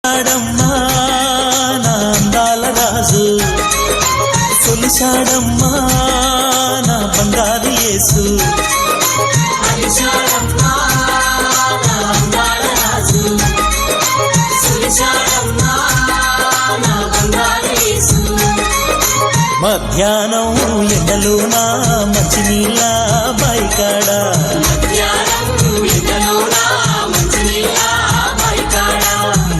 ఆడమ్మా నా అందాల రాజు సొలిచాడమ్మా నా బంగారు యేసు మధ్యాహ్నం ఎండలోన మంచినీళ్ళ బైకాడ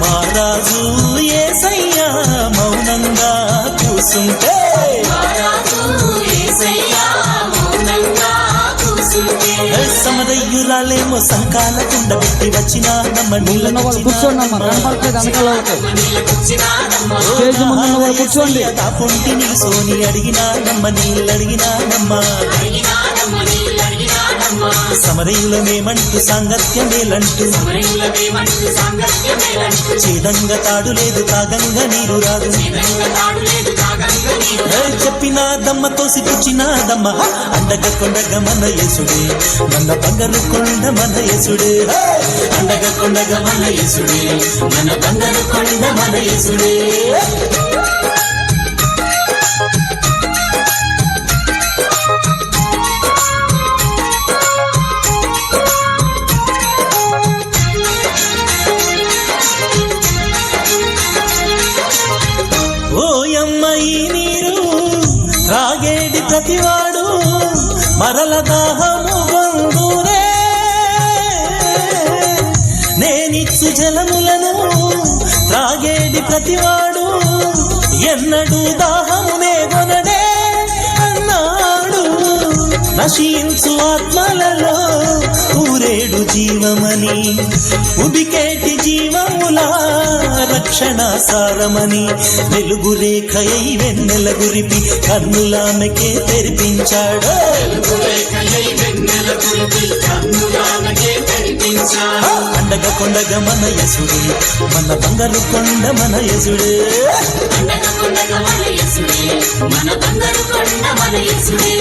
మహారాజు యేసయ్యా మౌనంగా కూసుంటే సమరయ్యురాలేమో సంకాల కుండ పెట్టి వచ్చిన పొంటి నిలుసోని అడిగినా నమ్మ నీళ్ళడిగినా నమ్మ సమరయులమేమంటూ సాంగత్యమేలంటూ చేదంగా తాడు లేదు తాగంగా నీరు రాదు చెప్పినా దమ్మ తోసి పుచ్చినా దమ్మ అండగ కొండగ మన యేసుడే మన బంగారు కొండ మన యేసుడే అండగ కొండగ మన యేసుడే మన బంగారు కొండ మన యేసుడే త్రాగేడి ప్రతివాడు మరల దాహము గొందునే నేనిచ్చు జలములను త్రాగేడి ప్రతివాడు ఎన్నడూ దాహమునే కొనడే అన్నాడు నశించు ఆత్మలలో ఊరేడు జీవమని ఉబికేటి జీవములా రక్షణ సారమని వెలుగు రేఖయై వెన్నెల గురిపి కన్నులామెకే తెరిపించాడు అండగ కొండగ మన యేసుడే మన బంగారు కొండ మన యేసుడే మన బంగారు కొండ మన యేసుడే